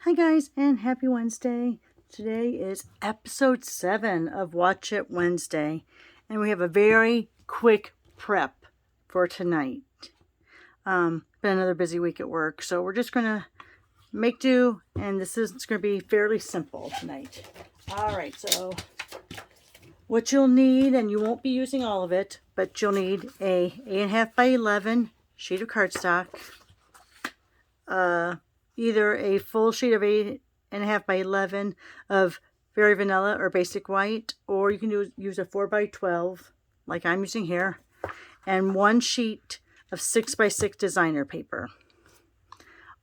Hi guys, and happy Wednesday. Today is episode 7 of Watch It Wednesday, and we have a very quick prep for tonight. Been another busy week at work, so we're just gonna make do, and this is gonna be fairly simple tonight. Alright, so what you'll need, and you won't be using all of it, but you'll need a 8.5 by 11 sheet of cardstock, either a full sheet of 8.5 by 11 of very vanilla or basic white, or you can use a 4 by 12 like I'm using here, and 1 sheet of 6 by 6 designer paper.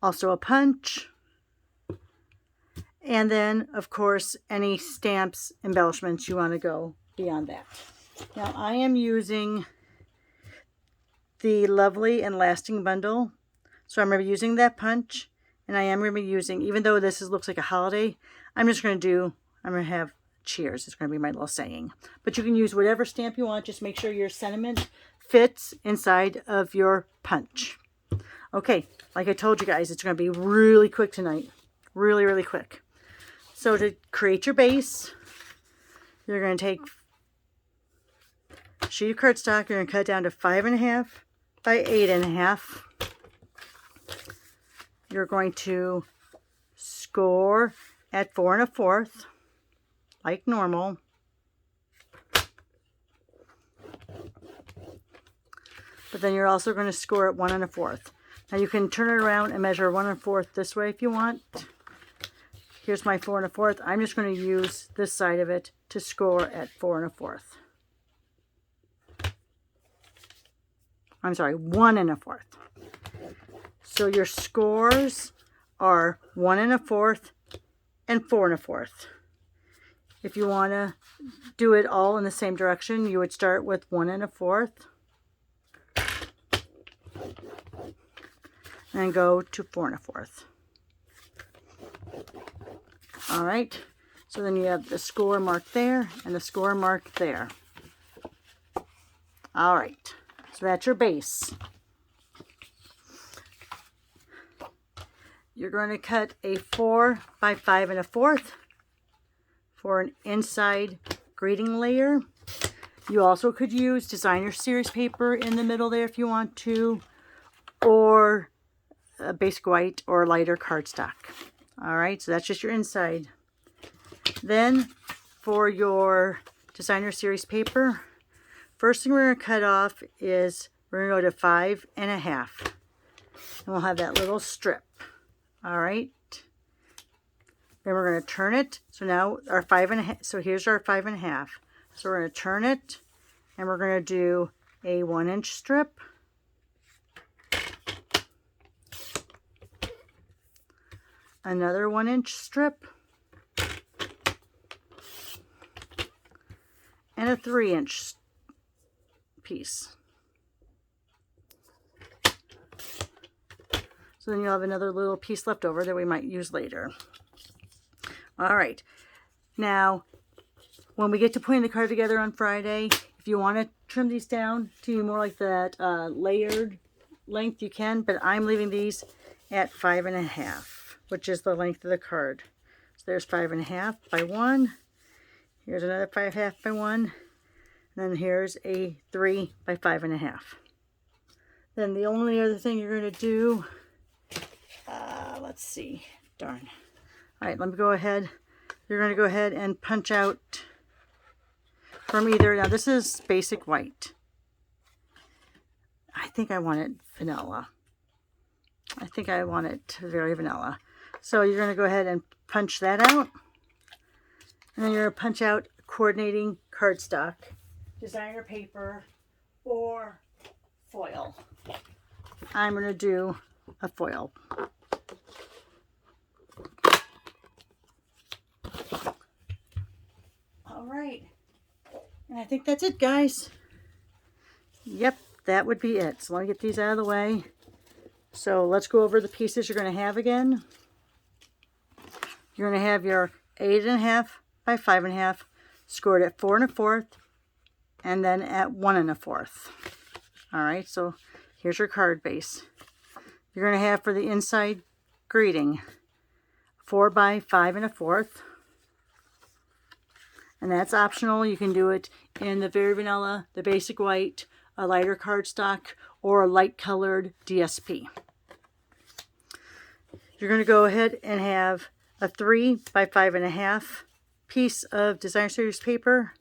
Also a punch, and then of course any stamps, embellishments you want to go beyond that. Now I am using the Lovely and Lasting bundle, so I'm going to be using that punch. And I am going to be using, even though this looks like a holiday, I'm going to have cheers. It's going to be my little saying. But you can use whatever stamp you want. Just make sure your sentiment fits inside of your punch. Okay, like I told you guys, it's going to be really quick tonight. Really, really quick. So to create your base, you're going to take a sheet of cardstock. You're going to cut it down to 5.5 by 8.5. You're going to score at 4 1/4, like normal. But then you're also going to score at 1 1/4. Now you can turn it around and measure 1 1/4 this way if you want. Here's my 4 1/4. I'm just going to use this side of it to score at 4 1/4. I'm sorry, 1 1/4. So your scores are 1 1/4 and 4 1/4. If you want to do it all in the same direction, you would start with 1 1/4 and go to 4 1/4. All right, so then you have the score mark there and the score mark there. All right, so that's your base. You're going to cut a 4 by 5 1/4 for an inside greeting layer. You also could use designer series paper in the middle there if you want to, or a basic white or lighter cardstock. All right, so that's just your inside. Then for your designer series paper, first thing we're going to cut off is we're going to go to 5.5, and we'll have that little strip. All right, then we're going to turn it. So now our 5.5, so here's our 5.5. So we're going to turn it, and we're going to do a 1-inch strip, another 1-inch strip, and a 3-inch piece. So then you'll have another little piece left over that we might use later. All right. Now, when we get to putting the card together on Friday, if you want to trim these down to more like that layered length, you can. But I'm leaving these at 5.5, which is the length of the card. So there's 5.5 by 1. Here's another 5.5 by 1. And then here's a 3 by 5.5. Then the only other thing you're going to do, let's see, darn. All right, let me go ahead. You're going to go ahead and punch out from either, now this is basic white. I think I want it vanilla. I think I want it very vanilla. So you're going to go ahead and punch that out. And then you're going to punch out coordinating cardstock, designer paper, or foil. I'm going to do a foil. All right. And I think that's it, guys. Yep, that would be it. So let me get these out of the way. So let's go over the pieces you're going to have again. You're going to have your 8.5 by 5.5 scored at 4 1/4 and then at 1 1/4. All right, so here's your card base. You're going to have for the inside greeting 4 by 5 1/4. And that's optional. You can do it in the very vanilla, the basic white, a lighter cardstock, or a light colored DSP. You're going to go ahead and have a 3 by 5 1/2 piece of designer series paper,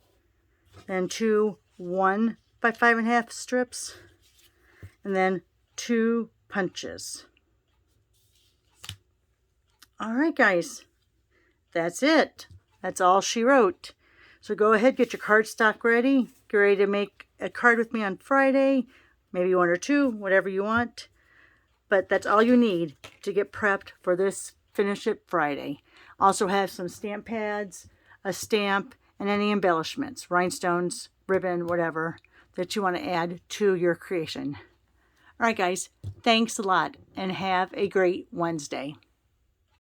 and 2 1 by 5 1/2 strips, and then 2 punches. All right, guys, that's it. That's all she wrote. So go ahead, get your cardstock ready. Get ready to make a card with me on Friday, maybe 1 or 2, whatever you want. But that's all you need to get prepped for this Finish It Friday. Also have some stamp pads, a stamp, and any embellishments, rhinestones, ribbon, whatever, that you want to add to your creation. All right, guys, thanks a lot, and have a great Wednesday.